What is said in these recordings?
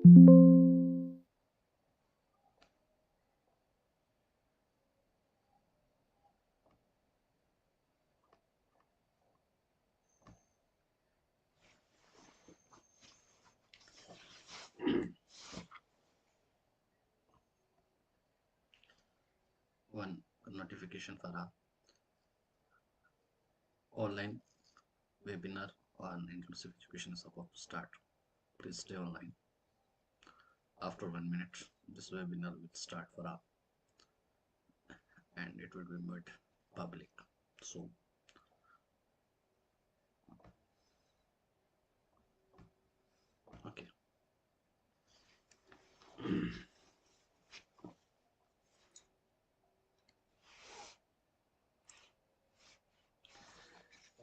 One notification for a online webinar on inclusive education is about to start. Please stay online. After 1 minute, this webinar will start for a and it will be made public. So, okay.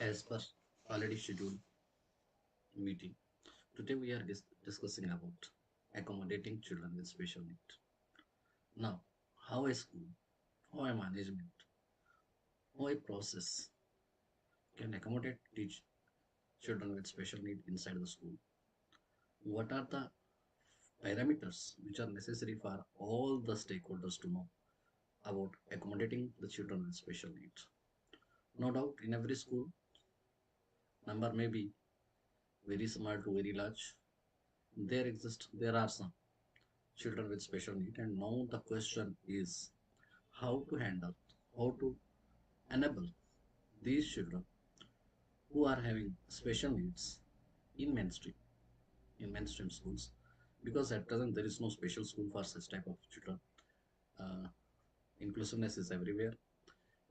As per already scheduled meeting, today we are discussing about accommodating children with special need. Now, how a school, how a management, how a process can accommodate teach children with special need inside the school? What are the parameters which are necessary for all the stakeholders to know about accommodating the children with special needs? No doubt, in every school, number may be very small to very large. There are some children with special need, and now the question is how to handle, how to enable these children who are having special needs in mainstream schools, because at present there is no special school for such type of children. Uh, Inclusiveness is everywhere.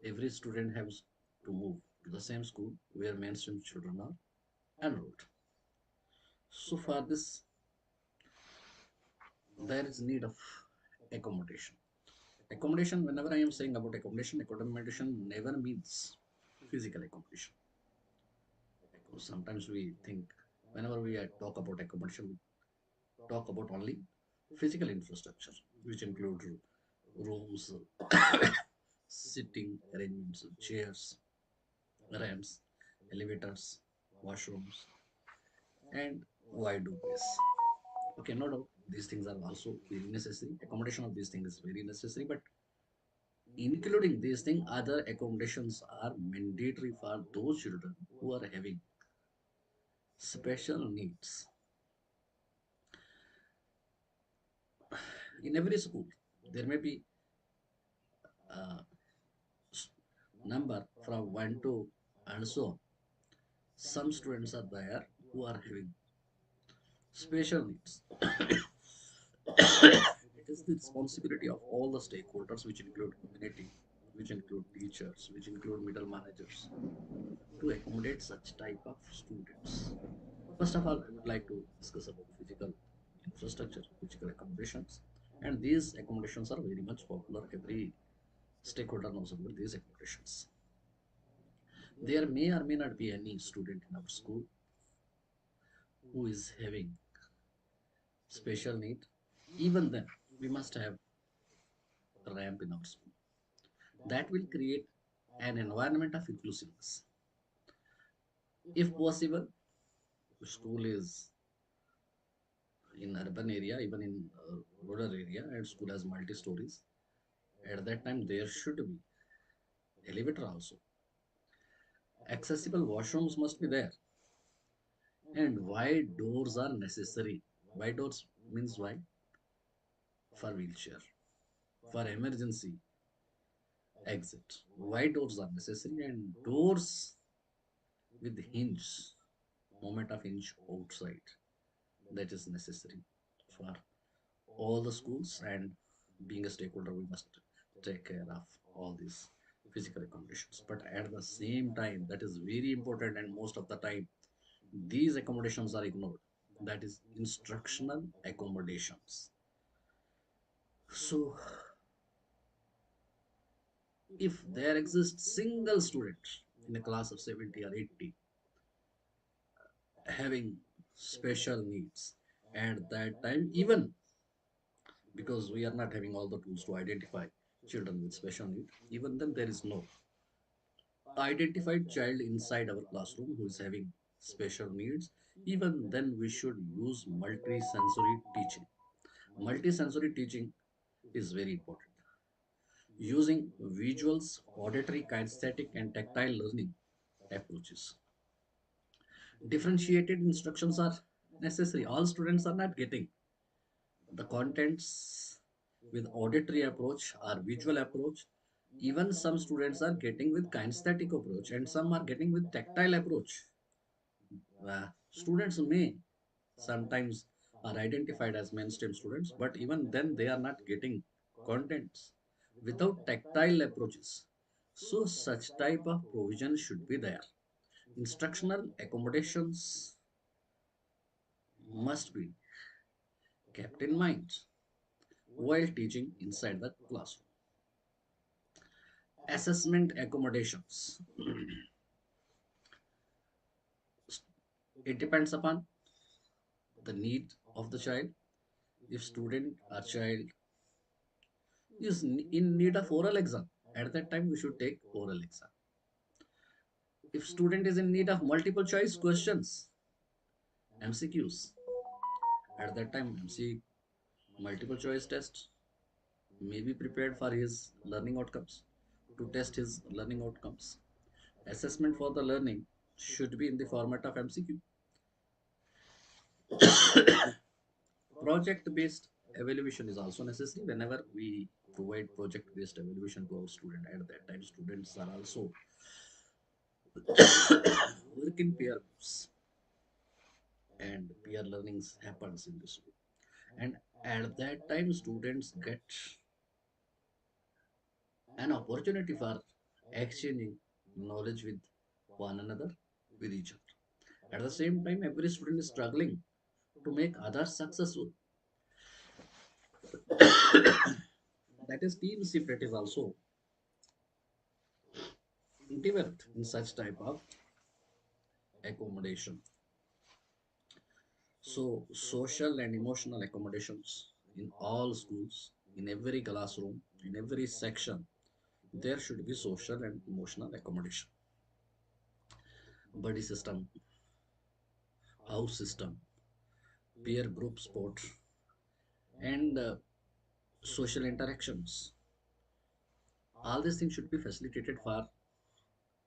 Every student has to move to the same school where mainstream children are enrolled. So for this, there is need of accommodation. Accommodation, whenever I am saying about accommodation never means physical accommodation. Because sometimes we think whenever we talk about accommodation, we talk about only physical infrastructure, which include rooms, sitting arrangements, chairs, ramps, elevators, washrooms, and wide ways. Okay, no doubt these things are also very necessary. Accommodation of these things is very necessary, but including these things, other accommodations are mandatory for those children who are having special needs. In every school, there may be a number from 1 to and so on. Some students are there who are having special needs. It is the responsibility of all the stakeholders, which include community, which include teachers, which include middle managers, to accommodate such type of students. First of all, I would like to discuss about physical infrastructure, physical accommodations, and these accommodations are very much popular. Every stakeholder knows about these accommodations. There may or may not be any student in our school who is having special need. Even then, we must have a ramp in our school. That will create an environment of inclusiveness. If possible, school is in urban area, even in rural area, and school has multi stories. At that time, there should be elevator also. Accessible washrooms must be there, and wide doors are necessary. Wide doors means why? For wheelchair, for emergency exit. Wide doors are necessary, and doors with hinge, moment of hinge outside, that is necessary for all the schools. And being a stakeholder, we must take care of all these physical accommodations. But at the same time, that is very important, and most of the time these accommodations are ignored. That is instructional accommodations. So if there exists single student in a class of 70 or 80 having special needs, at that time, even because we are not having all the tools to identify children with special need, even then there is no identified child inside our classroom who is having special needs, Even then, we should use multisensory teaching. Multisensory teaching is very important. Using visuals, auditory, kinesthetic, and tactile learning approaches. Differentiated instructions are necessary. All students are not getting the contents with auditory approach or visual approach. Even some students are getting with kinesthetic approach and some are getting with tactile approach. Students may sometimes are identified as mainstream students, but even then they are not getting contents without tactile approaches. So such type of provision should be there. Instructional accommodations must be kept in mind while teaching inside the classroom. Assessment accommodations. It depends upon the need of the child. If student or child is in need of oral exam, at that time we should take oral exam. If student is in need of multiple choice questions, MCQs, at that time MC multiple choice test may be prepared for his learning outcomes to test his learning outcomes. Assessment for the learning should be in the format of MCQ. Project based evaluation is also necessary whenever we provide project based evaluation to our student. At that time, students are also work in peer groups and peer learnings happens in this way. And at that time, students get an opportunity for exchanging knowledge with one another, with each other. At the same time, every student is struggling to make others successful. That is, team spirit is also developed in such type of accommodation. So, social and emotional accommodations in all schools, in every classroom, in every section, there should be social and emotional accommodation. Buddy system, house system, peer group sport, and social interactions. All these things should be facilitated for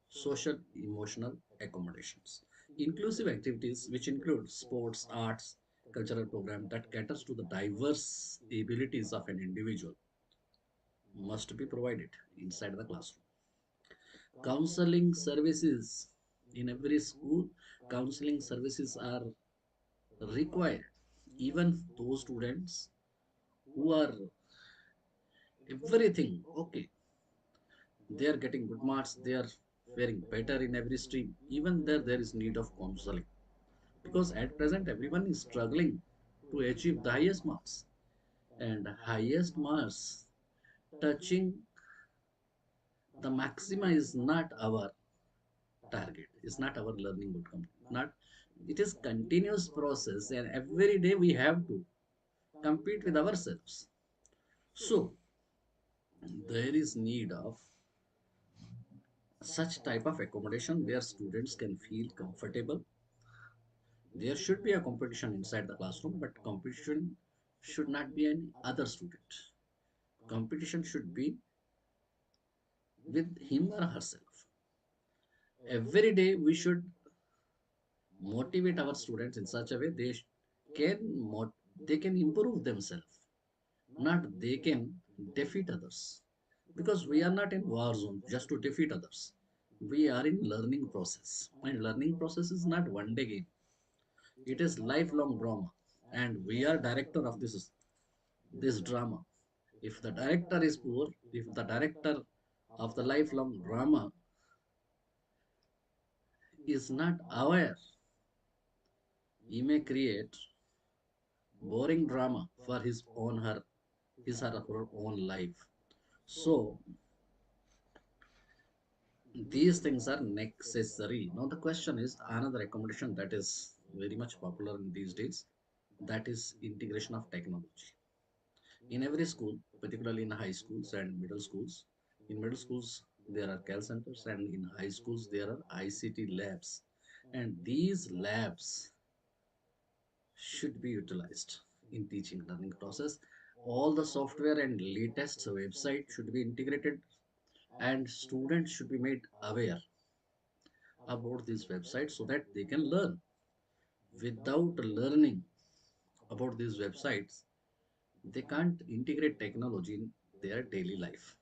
social emotional accommodations. Inclusive activities, which include sports, arts, cultural program that caters to the diverse abilities of an individual, must be provided inside the classroom. Counseling services in every school, counseling services are required. Even those students who are everything okay, they are getting good marks, they are faring better in every stream. Even there is need of counseling because at present everyone is struggling to achieve the highest marks and highest marks touching the maxima is not our target, is not our learning outcome, not it is continuous process and every day we have to compete with ourselves. So there is need of such type of accommodation where students can feel comfortable. There should be a competition inside the classroom, but competition should not be any other student. Competition should be with him or herself. Every day we should motivate our students in such a way can they can improve themselves, not they can defeat others. Because we are not in war zone just to defeat others. We are in learning process, and learning process is not one day game. It is lifelong drama, and we are director of this drama. If the director is poor, if the director of the lifelong drama is not aware, he may create boring drama for his or her own life. So these things are necessary. Now the question is another accommodation that is very much popular in these days. That is integration of technology. In every school, particularly in high schools and middle schools, in middle schools there are call centers, and in high schools there are ICT labs. And these labs should be utilized in teaching learning process. All the software and latest website should be integrated, and students should be made aware about these websites so that they can learn. Without learning about these websites, they can't integrate technology in their daily life.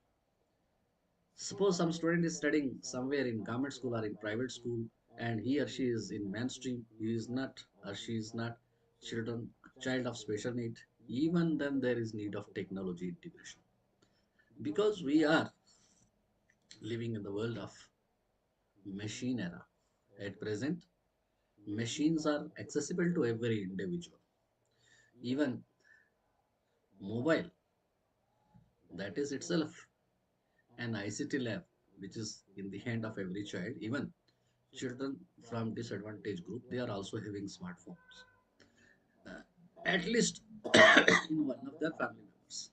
Suppose some student is studying somewhere in government school or in private school, and he or she is in mainstream, he is not or she is not children child of special need. Even then, there is need of technology integration, because we are living in the world of machine era. At present, machines are accessible to every individual. Even mobile, that is itself an ICT lab, which is in the hand of every child. Even children from disadvantaged group, they are also having smartphones, uh, at least in one of their family members.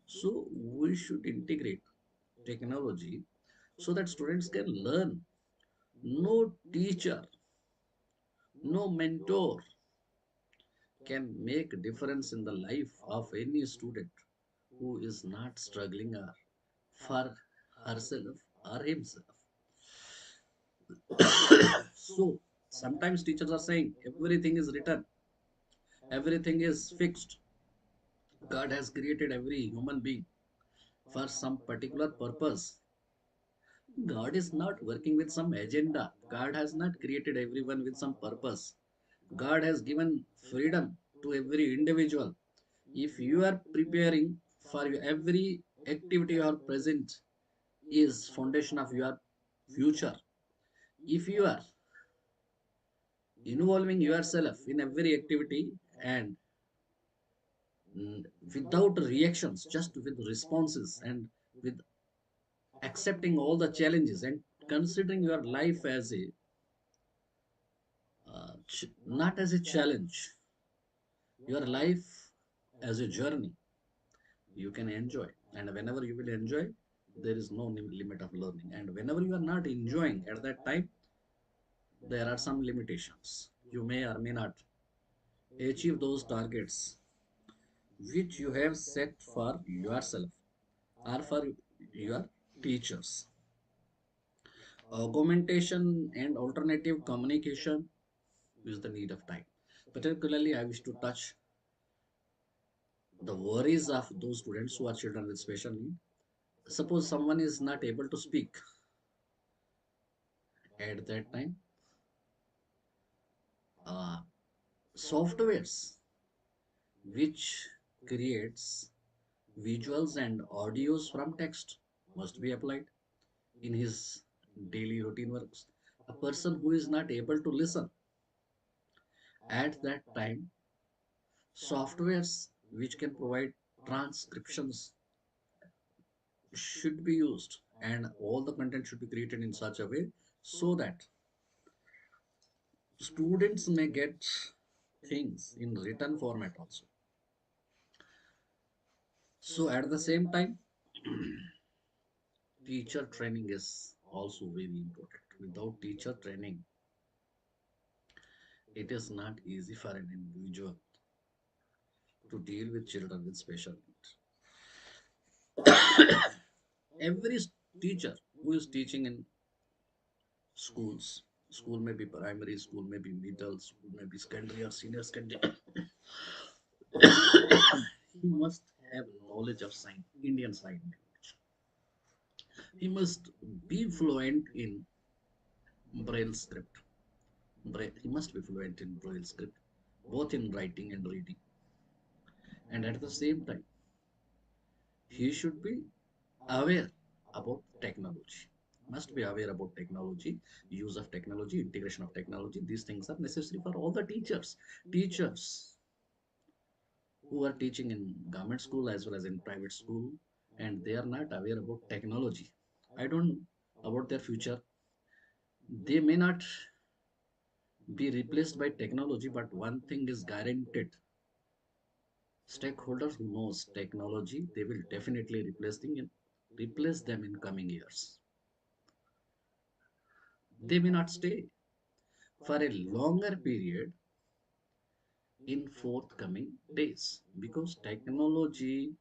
So we should integrate technology so that students can learn. No teacher, no mentor can make a difference in the life of any student who is not struggling for herself or himself. So sometimes teachers are saying everything is written, everything is fixed. God has created every human being for some particular purpose. God is not working with some agenda. God has not created everyone with some purpose. God has given freedom to every individual. If you are preparing for every activity you are present is foundation of your future. If you are involving yourself in every activity and without reactions, just with responses and with accepting all the challenges and considering your life as a not as a challenge, your life as a journey, you can enjoy. And whenever you will enjoy, there is no limit of learning. And whenever you are not enjoying at that time, there are some limitations. You may or may not achieve those targets which you have set for yourself or for your teachers. Augmentation and alternative communication is the need of time. Particularly, I wish to touch the worries of those students who are children with special need. Suppose someone is not able to speak at that time, uh, softwares which creates visuals and audios from text must be applied in his daily routine works. A person who is not able to listen at that time, softwares which can provide transcriptions should be used, and all the content should be created in such a way so that students may get things in written format also. So at the same time, teacher training is also very important. Without teacher training, it is not easy for an individual to deal with children with special needs. Every teacher who is teaching in schools, school may be primary, school may be middle, school may be secondary or senior secondary, he must have knowledge of sign, Indian sign language. He must be fluent in Braille script. He must be fluent in Braille script, both in writing and reading. And at the same time, he should be aware about technology. Must be aware about technology, use of technology, integration of technology. These things are necessary for all the teachers. Teachers who are teaching in government school as well as in private school, and they are not aware about technology. I don't know about their future. They may not be replaced by technology, but one thing is guaranteed: stakeholders who knows technology, they will definitely replace them in coming years. They may not stay for a longer period, in forthcoming days, because technology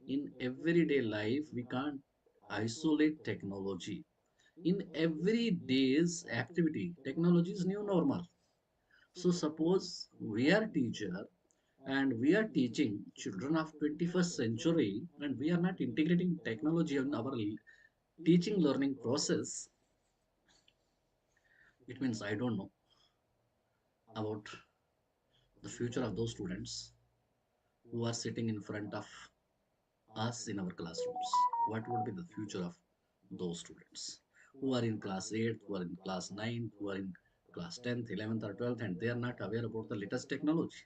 in everyday life, we can't isolate technology. In every day's activity, technology is new normal. So suppose we are teacher and we are teaching children of 21st century, and we are not integrating technology in our teaching learning process. It means I don't know about the future of those students who are sitting in front of us in our classrooms. What would be the future of those students who are in class 8, who are in class 9, who are in class 10th, 11th, or 12th, and they are not aware about the latest technology?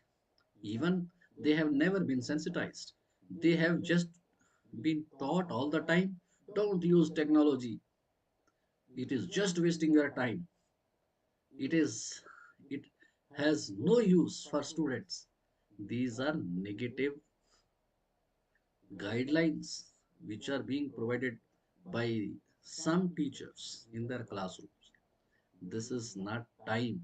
Even they have never been sensitized. They have just been taught all the time, don't use technology. It is just wasting your time. It is, it has no use for students. These are negative guidelines which are being provided by some teachers in their classrooms. This is not time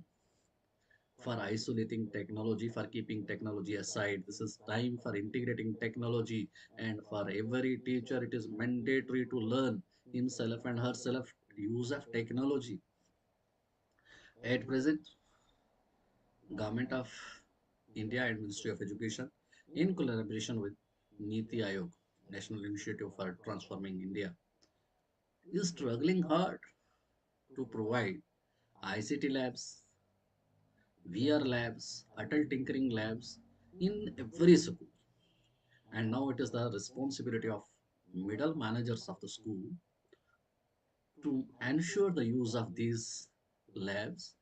for isolating technology, for keeping technology aside. This is time for integrating technology, and for every teacher, it is mandatory to learn himself and herself use of technology. At present, Government of India and Ministry of Education, in collaboration with Niti Aayog, National Initiative for Transforming India, is struggling hard to provide ICT labs, VR labs, adult tinkering labs in every school. And now it is the responsibility of middle managers of the school to ensure the use of these labs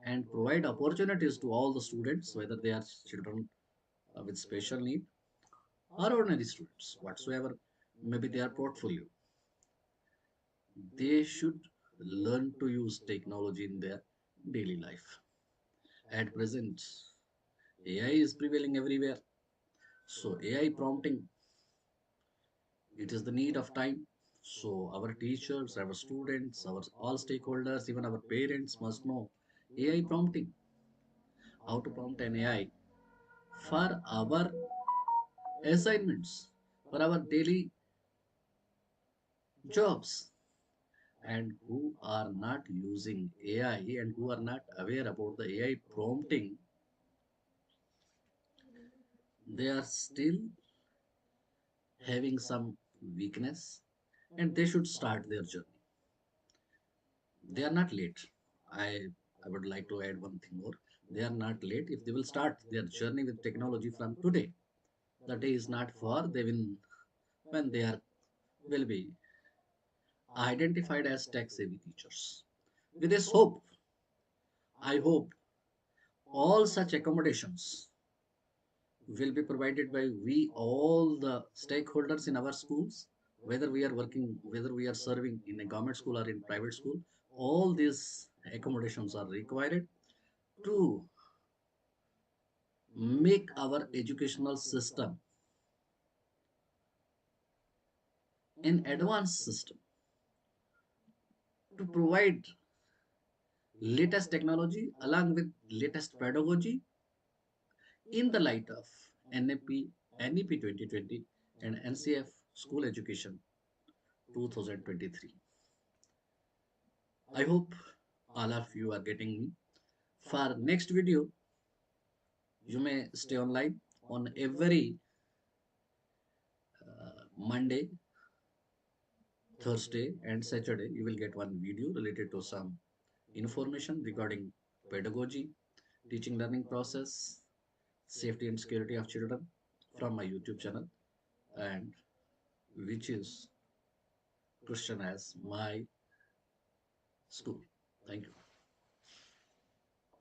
and provide opportunities to all the students, whether they are children with special need or ordinary students, whatsoever maybe their portfolio. They should learn to use technology in their daily life. At present, AI is prevailing everywhere. So AI prompting, it is the need of time. So our teachers, our students, our all stakeholders, even our parents must know AI prompting, how to prompt an AI for our assignments, for our daily jobs. And who are not using AI and who are not aware about the AI prompting, they are still having some weakness, and they should start their journey. They are not late. I would like to add one thing more. They are not late if they will start their journey with technology from today. The day is not far. They will, when they are will be identified as tech savvy teachers. With this hope, I hope all such accommodations will be provided by we all the stakeholders in our schools, whether we are working, whether we are serving in a government school or in private school. All these accommodations are required to make our educational system an advanced system, to provide latest technology along with latest pedagogy in the light of NEP 2020 and NCF School Education 2023. I hope all of you are getting me. For next video, you may stay online. On every Monday, Thursday, and Saturday, you will get one video related to some information regarding pedagogy, teaching learning process, safety and security of children from my YouTube channel, and which is Christian as my school. Thank you.